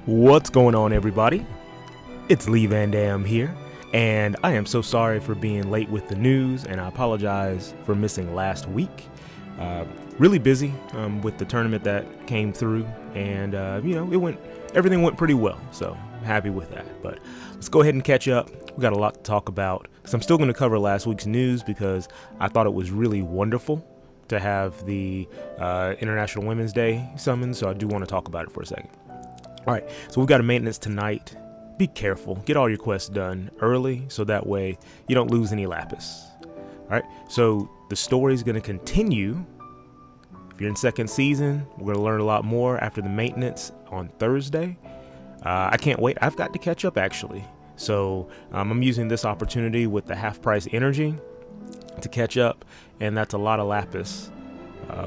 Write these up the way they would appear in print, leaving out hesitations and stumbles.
What's going on, everybody? It's Lee Van Dam here, and I am so sorry for being late with the news, and I apologize for missing last week. Really busy with the tournament that came through, and everything went pretty well, so I'm happy with that. But let's go ahead and catch up. We got a lot to talk about, because I'm still going to cover last week's news because I thought it was really wonderful to have the International Women's Day summons, so I do want to talk about it for a second. All right, so we've got a maintenance tonight. Be careful. Get all your quests done early so that way you don't lose any lapis. All right, so the story is going to continue. If you're in second season, we're going to learn a lot more after the maintenance on Thursday. I can't wait. I've got to catch up, actually. So I'm using this opportunity with the half-price energy to catch up, and that's a lot of lapis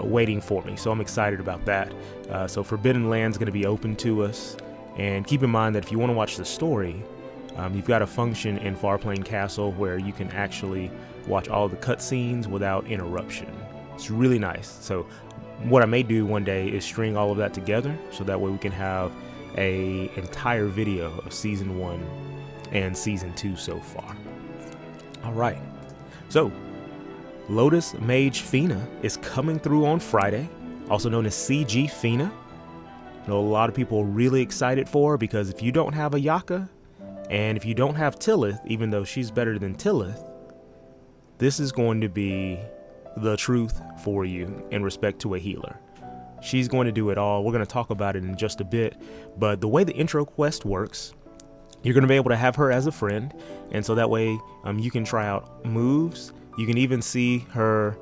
waiting for me, so I'm excited about that. So Forbidden Land's going to be open to us, and keep in mind that if you want to watch the story, you've got a function in Farplane Castle where you can actually watch all the cutscenes without interruption. It's really nice. So what I may do one day is string all of that together, so that way we can have a entire video of Season 1 and Season 2 so far. All right, so Lotus Mage Fina is coming through on Friday, also known as CG Fina. I know a lot of people are really excited for her because if you don't have Ayaka, and if you don't have Tillith, even though she's better than Tillith, this is going to be the truth for you in respect to a healer. She's going to do it all. We're going to talk about it in just a bit, but the way the intro quest works, you're going to be able to have her as a friend, and so that way you can try out moves. You can even see her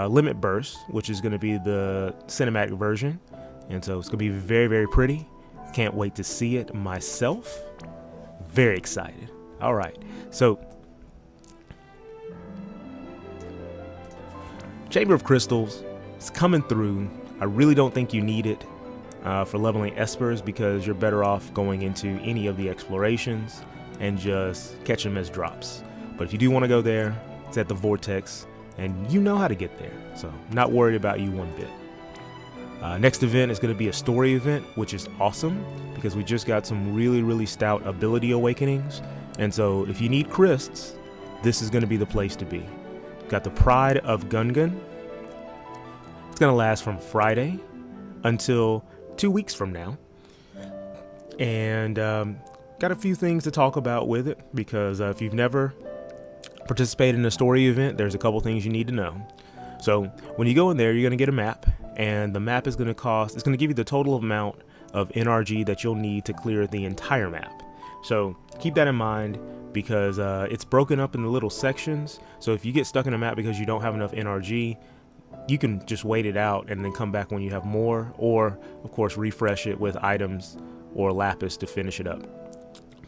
limit burst, which is going to be the cinematic version. And so it's going to be very, very pretty. Can't wait to see it myself. Very excited. All right. So Chamber of Crystals is coming through. I really don't think you need it for leveling espers, because you're better off going into any of the explorations and just catch them as drops. But if you do want to go there, it's at the Vortex, and you know how to get there, so not worried about you one bit. Next event is going to be a story event, which is awesome because we just got some really, really stout ability awakenings, and so if you need Crysts, this is going to be the place to be. Got the Pride of Gungan. It's going to last from Friday until 2 weeks from now, and got a few things to talk about with it, because if you've never participate in a story event, there's a couple things you need to know. So when you go in there, you're going to get a map, and the map is going to cost, it's going to give you the total amount of NRG that you'll need to clear the entire map. So keep that in mind, because it's broken up into little sections. So if you get stuck in a map because you don't have enough NRG, you can just wait it out and then come back when you have more, or of course refresh it with items or lapis to finish it up.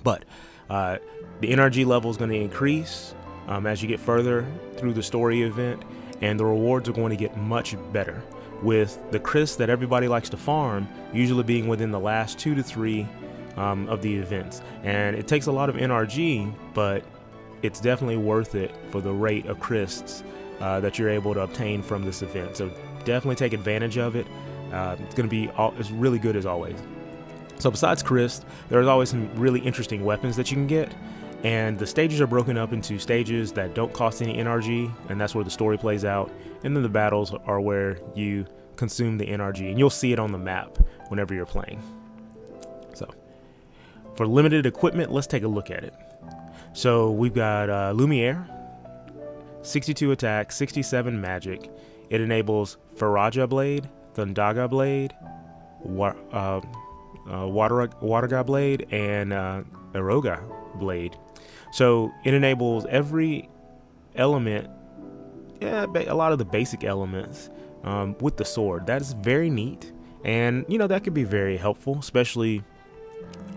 But the NRG level is going to increase as you get further through the story event, and the rewards are going to get much better, with the Crysts that everybody likes to farm usually being within the last 2 to 3 of the events. And it takes a lot of NRG, but it's definitely worth it for the rate of Crysts that you're able to obtain from this event. So definitely take advantage of it. It's going to be it's really good as always. So besides Cryst, there's always some really interesting weapons that you can get. And the stages are broken up into stages that don't cost any NRG, and that's where the story plays out. And then the battles are where you consume the NRG, and you'll see it on the map whenever you're playing. So for limited equipment, let's take a look at it. So we've got Lumiere, 62 attack, 67 magic. It enables Faraja Blade, Thundaga Blade, Wadaga Blade, and Eroga Blade. So it enables every element, a lot of the basic elements with the sword. That is very neat, and that could be very helpful, especially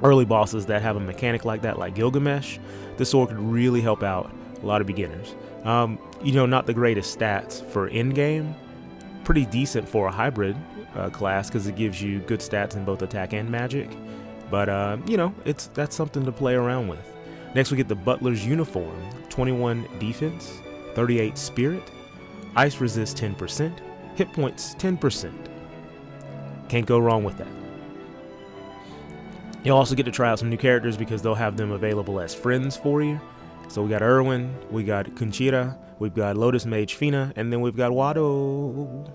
early bosses that have a mechanic like that, like Gilgamesh. The sword could really help out a lot of beginners. Not the greatest stats for endgame, pretty decent for a hybrid class, because it gives you good stats in both attack and magic, but that's something to play around with. Next we get the Butler's Uniform, 21 defense, 38 spirit, ice resist 10%, hit points 10%. Can't go wrong with that. You'll also get to try out some new characters because they'll have them available as friends for you. So we got Erwin, we got Conchita, we've got Lotus Mage Fina, and then we've got Wado,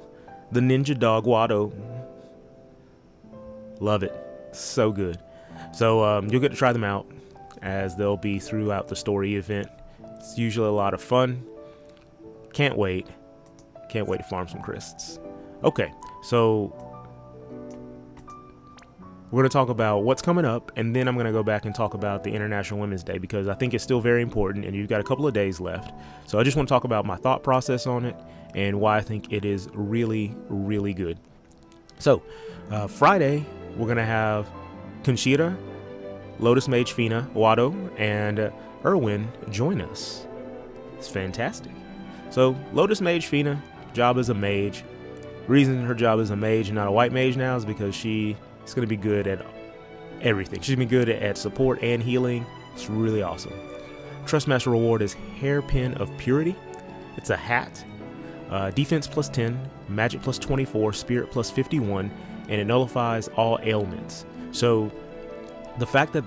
the ninja dog Wado. Love it. So good. So you'll get to try them out as they'll be throughout the story event. It's usually a lot of fun. Can't wait. Can't wait to farm some crysts. Okay, so we're going to talk about what's coming up, and then I'm going to go back and talk about the International Women's Day because I think it's still very important and you've got a couple of days left. So I just want to talk about my thought process on it and why I think it is really, really good. So Friday, we're going to have Conchita, Lotus Mage Fina, Wado, and Erwin join us. It's fantastic. So Lotus Mage Fina, job as a mage. Reason her job as a mage and not a white mage now is because she is going to be good at everything. She's going to be good at support and healing. It's really awesome. Trustmaster reward is Hairpin of Purity. It's a hat. Defense plus 10, magic plus 24, spirit plus 51, and it nullifies all ailments. So the fact that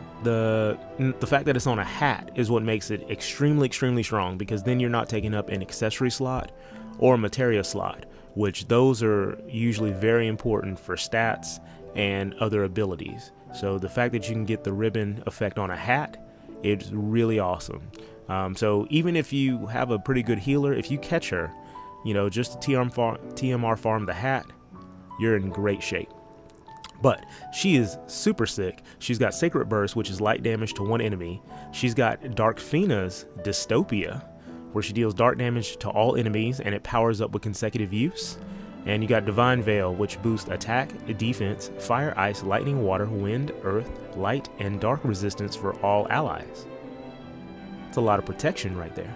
it's on a hat is what makes it extremely, extremely strong, because then you're not taking up an accessory slot or a materia slot, which those are usually very important for stats and other abilities. So the fact that you can get the ribbon effect on a hat, it's really awesome. So even if you have a pretty good healer, if you catch her, just TMR farm the hat, you're in great shape. But she is super sick. She's got Sacred Burst, which is light damage to one enemy. She's got Dark Fina's Dystopia, where she deals dark damage to all enemies and it powers up with consecutive use. And you got Divine Veil, which boosts attack, defense, fire, ice, lightning, water, wind, earth, light, and dark resistance for all allies. It's a lot of protection right there.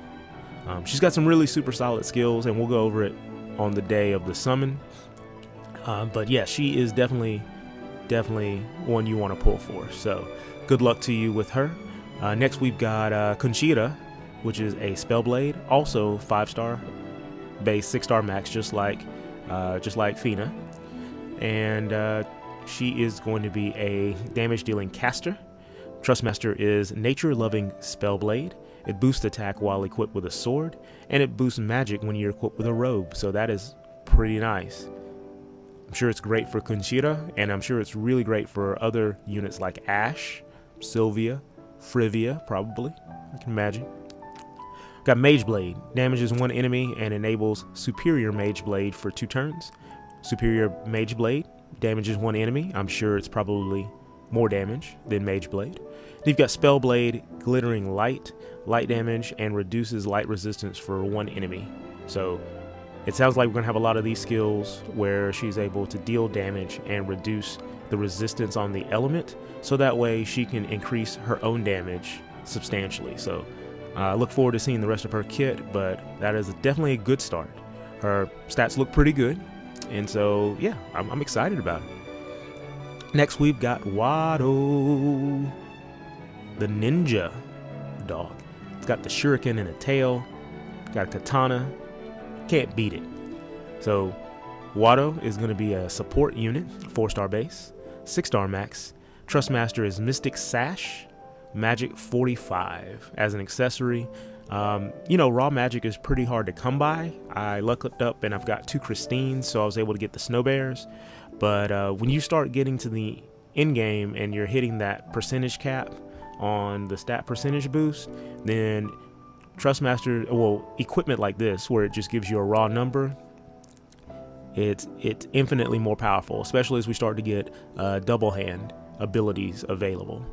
She's got some really super solid skills, and we'll go over it on the day of the summon. But yeah, she is definitely one you want to pull for. So good luck to you with her. Next we've got Conchita, which is a Spellblade, also 5-star base, 6-star max, just like Fina. And she is going to be a damage dealing caster. Trustmaster is Nature Loving Spellblade. It boosts attack while equipped with a sword, and it boosts magic when you're equipped with a robe. So that is pretty nice. I'm sure it's great for Conchita, and I'm sure it's really great for other units like Ash, Sylvia, Frivia, probably. I can imagine. Got Mage Blade. Damages one enemy and enables Superior Mage Blade for 2 turns. Superior Mage Blade damages one enemy. I'm sure it's probably more damage than Mage Blade. Then you've got Spellblade, Glittering Light, light damage, and reduces light resistance for one enemy. So it sounds like we're going to have a lot of these skills where she's able to deal damage and reduce the resistance on the element, so that way she can increase her own damage substantially. So I look forward to seeing the rest of her kit, but that is definitely a good start. Her stats look pretty good, and so yeah, I'm excited about it. Next we've got Wado, the ninja dog. It's got the shuriken and a tail, got a katana. Can't beat it. So Wado is going to be a support unit, 4-star base, 6-star max. Trustmaster is Mystic Sash, magic 45 as an accessory. Raw magic is pretty hard to come by. I lucked up and I've got 2 Christines, so I was able to get the Snow Bears. But when you start getting to the end game and you're hitting that percentage cap on the stat percentage boost, then Trustmaster, equipment like this, where it just gives you a raw number, it's infinitely more powerful, especially as we start to get double hand abilities available.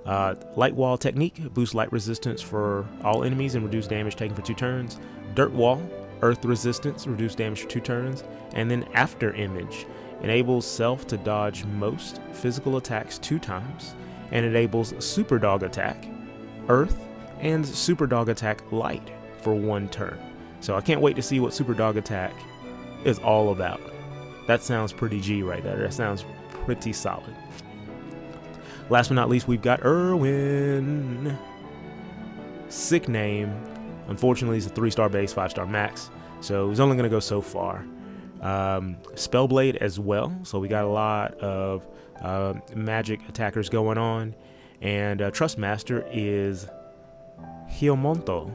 Light Wall Technique boosts light resistance for all enemies and reduce damage taken for 2 turns. Dirt Wall, Earth Resistance, reduce damage for 2 turns. And then After Image enables self to dodge most physical attacks 2 times, and enables Super Dog Attack, Earth, and Super Dog Attack Light for 1 turn. So I can't wait to see what Super Dog Attack is all about. That sounds pretty G right there. That sounds pretty solid. Last but not least, we've got Erwin. Sick name. Unfortunately, he's a 3-star base, 5-star max, so he's only going to go so far. Spellblade as well. So we got a lot of magic attackers going on. And Trustmaster is Hiomonto.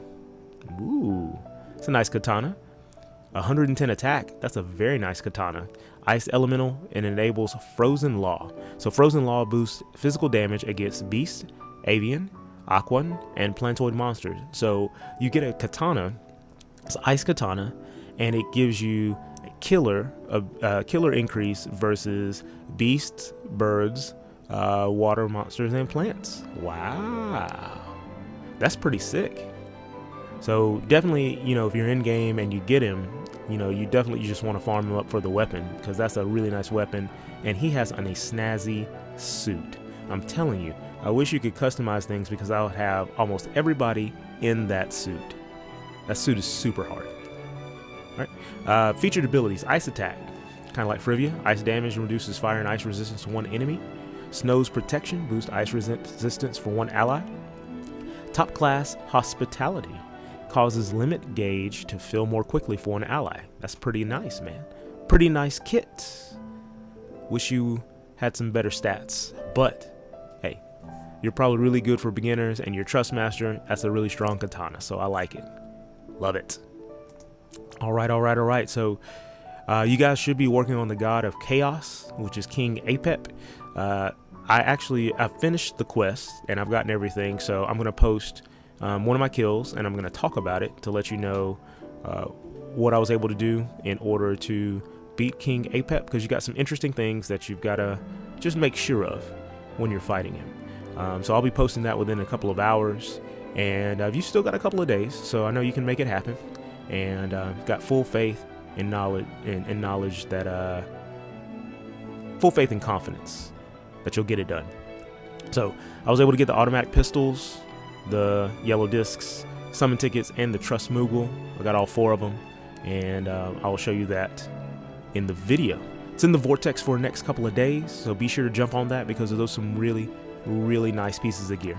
Ooh, it's a nice katana. 110 attack. That's a very nice katana. Ice elemental and enables Frozen Law. So Frozen Law boosts physical damage against beast, avian, aquan, and plantoid monsters. So you get a katana, it's ice katana, and it gives you a killer increase versus beasts, birds, water monsters, and plants. Wow, that's pretty sick. So definitely, you know, if you're in game and you get him, you know, you just want to farm him up for the weapon, because that's a really nice weapon, and he has on a snazzy suit. I'm telling you, I wish you could customize things, because I would have almost everybody in that suit. That suit is super hard. All right. Featured abilities: ice attack, kind of like Frivia. Ice damage reduces fire and ice resistance to one enemy. Snow's protection boosts ice resistance for one ally. Top class hospitality causes limit gauge to fill more quickly for an ally. That's pretty nice, man. Pretty nice kit. Wish you had some better stats, but hey, you're probably really good for beginners, and your Trustmaster, that's a really strong katana, so I like it. Love it. All right. So you guys should be working on the God of Chaos, which is King Apep. I finished the quest and I've gotten everything, so I'm going to post one of my kills, and I'm going to talk about it to let you know what I was able to do in order to beat King Apep, because you got some interesting things that you've got to just make sure of when you're fighting him. So I'll be posting that within a couple of hours, and you've still got a couple of days, so I know you can make it happen, and got full faith and knowledge that full faith and confidence that you'll get it done. So I was able to get the automatic pistols, the yellow discs, summon tickets, and the Trust Moogle. I got all 4 of them, and I will show you that in the video. It's in the vortex for the next couple of days, so be sure to jump on that, because those are some really, really nice pieces of gear.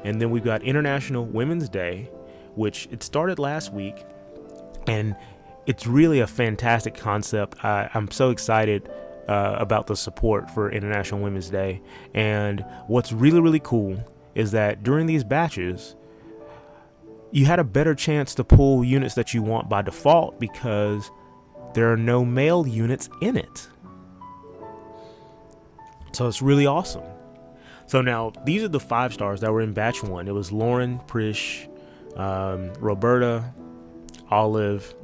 And then we've got International Women's Day, which it started last week, and it's really a fantastic concept. I'm so excited about the support for International Women's Day. And what's really, really cool is that during these batches, you had a better chance to pull units that you want by default, because there are no male units in it. So it's really awesome. So now these are the 5 stars that were in batch 1. It was Lauren, Prish, Roberta, Olive,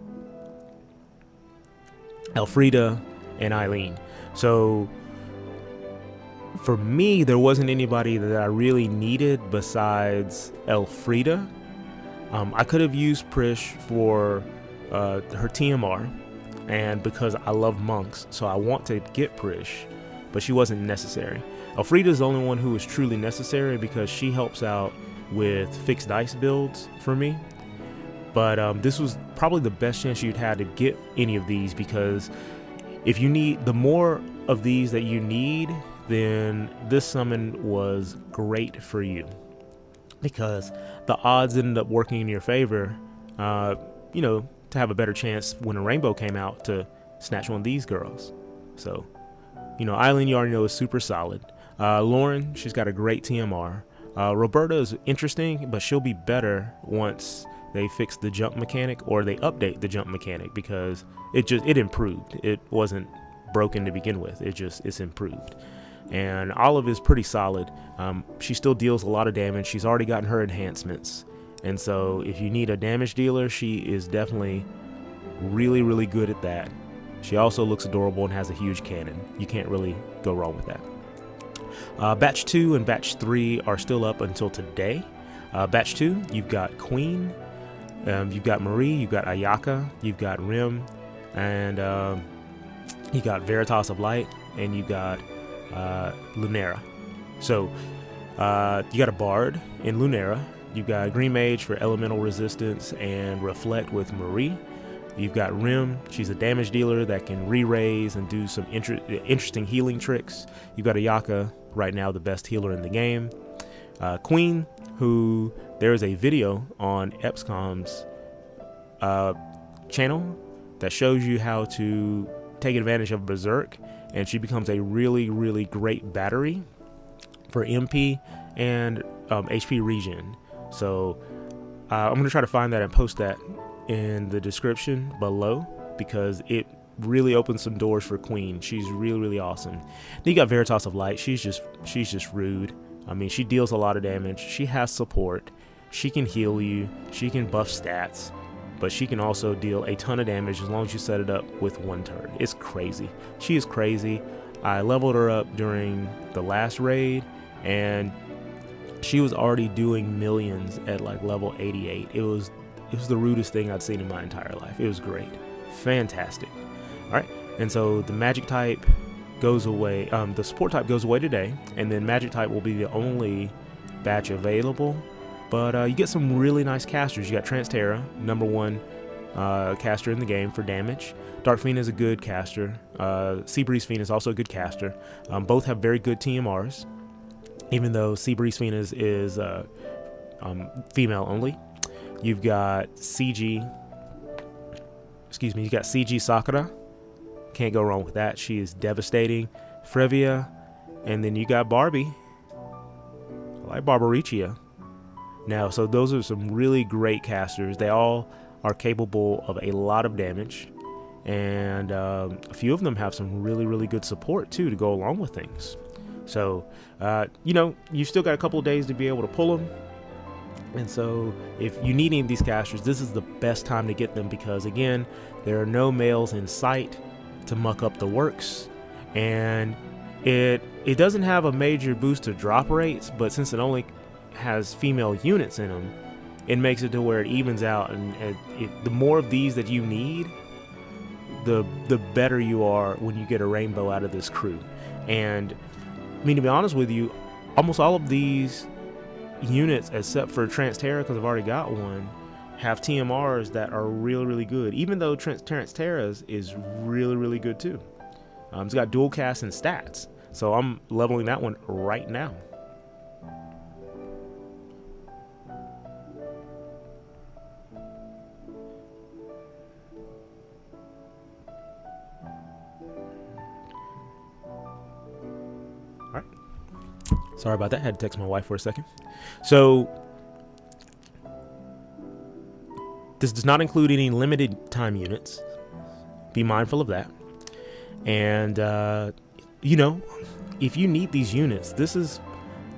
Elfrida, and Eileen. So for me, there wasn't anybody that I really needed besides Elfrida. I could have used Prish for her TMR, and because I love monks, so I want to get Prish, but she wasn't necessary. Elfrida is the only one who is truly necessary, because she helps out with fixed dice builds for me. But this was probably the best chance you'd had to get any of these, because if you need the more of these that you need, then this summon was great for you, because the odds ended up working in your favor, you know, to have a better chance when a rainbow came out to snatch one of these girls. So, you know, Eileen, you already know, is super solid. Lauren, she's got a great TMR. Roberta is interesting, but she'll be better once they fix the jump mechanic, or they update the jump mechanic, because it improved. It wasn't broken to begin with. It's improved. And Olive is pretty solid. She still deals a lot of damage. She's already gotten her enhancements. And so if you need a damage dealer, she is definitely really, really good at that. She also looks adorable and has a huge cannon. You can't really go wrong with that. Batch 2 and Batch 3 are still up until today. Batch 2, you've got Queen, you've got Marie, you've got Ayaka, you've got Rim, and you got Veritas of Light, and you got Lunera. So you got a Bard in Lunera. You've got Green Mage for elemental resistance and Reflect with Marie. You've got Rim. She's a damage dealer that can re-raise and do some interesting healing tricks. You've got Ayaka, right now the best healer in the game. Queen, who there is a video on EPSCOM's channel that shows you how to take advantage of Berserk, and she becomes a really, really great battery for MP and HP regen. So I'm going to try to find that and post that in the description below, because it really opens some doors for Queen. She's really, really awesome. Then you got Veritas of Light. She's just rude. I mean, she deals a lot of damage. She has support. She can heal you. She can buff stats. But she can also deal a ton of damage as long as you set it up with one turn. It's crazy. She is crazy. I leveled her up during the last raid, and she was already doing millions at like level 88. It was the rudest thing I'd seen in my entire life. It was great. Fantastic. All right. And so the magic type goes away. The support type goes away today, and then magic type will be the only batch available. But you get some really nice casters. You got Transtera, #1 caster in the game for damage. Dark Fina is a good caster. Seabreeze Fina is also a good caster. Both have very good TMRs, even though Seabreeze Fina is female only. You've got CG Sakura. Can't go wrong with that. She is devastating. Frevia, and then you got Barbie. I like Barbaricia. Now, so those are some really great casters. They all are capable of a lot of damage, and a few of them have some really, really good support too to go along with things. So, you still got a couple of days to be able to pull them. And so if you need any of these casters, this is the best time to get them, because again, there are no males in sight to muck up the works, and it doesn't have a major boost to drop rates, but since it only has female units in them, it makes it to where it evens out, and the more of these that you need, the better you are when you get a rainbow out of this crew. And I mean, to be honest with you, almost all of these units, except for Transtera, because I've already got one, have TMRs that are really, really good, even though Transtera's is really, really good too. It's got dual cast and stats, so I'm leveling that one right now. Alright. Sorry about that, I had to text my wife for a second. So this does not include any limited time units. Be mindful of that. And, if you need these units, this is,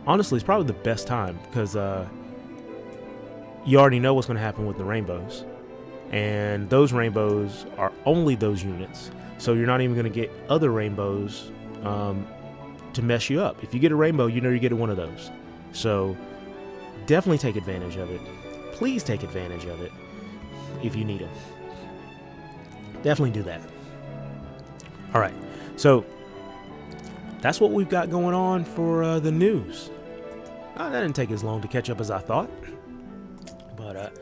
honestly, it's probably the best time, because you already know what's going to happen with the rainbows. And those rainbows are only those units. So you're not even going to get other rainbows to mess you up. If you get a rainbow, you know you're getting one of those. So definitely take advantage of it. Please take advantage of it. If you need them, definitely do that. All right, so that's what we've got going on for the news. That didn't take as long to catch up as I thought, but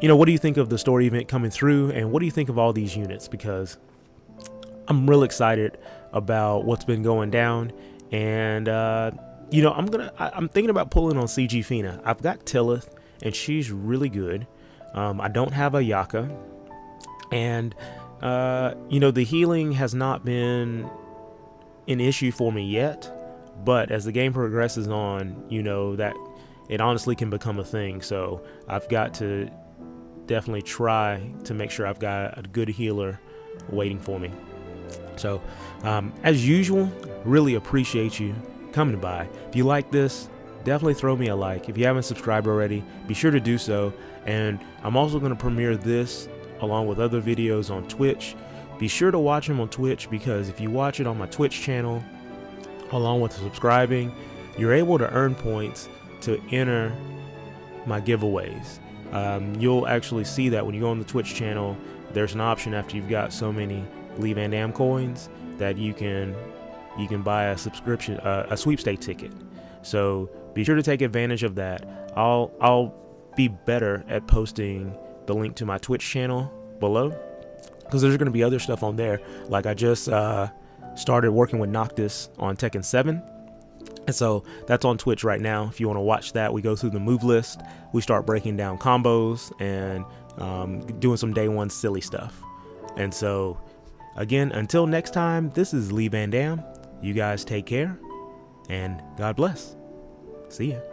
what do you think of the story event coming through, and what do you think of all these units? Because I'm real excited about what's been going down, and I'm thinking about pulling on CG Fina. I've got Tillith, and she's really good. I don't have Ayaka, and the healing has not been an issue for me yet, but as the game progresses on, that it honestly can become a thing. So I've got to definitely try to make sure I've got a good healer waiting for me. So as usual, really appreciate you coming by. If you like this, definitely throw me a like. If you haven't subscribed already, be sure to do so. And I'm also going to premiere this along with other videos on Twitch. Be sure to watch them on Twitch, because if you watch it on my Twitch channel along with subscribing, you're able to earn points to enter my giveaways. You'll actually see that when you go on the Twitch channel, there's an option after you've got so many Lee Van Dam coins that you can buy a subscription, a sweepstake ticket. So be sure to take advantage of that. I'll be better at posting the link to my Twitch channel below, because there's going to be other stuff on there. Like I just started working with Noctis on Tekken 7, and so that's on Twitch right now. If you want to watch that, we go through the move list, we start breaking down combos, and doing some day one silly stuff. And so, again, until next time, this is Lee Van Dam. You guys take care, and God bless. See ya.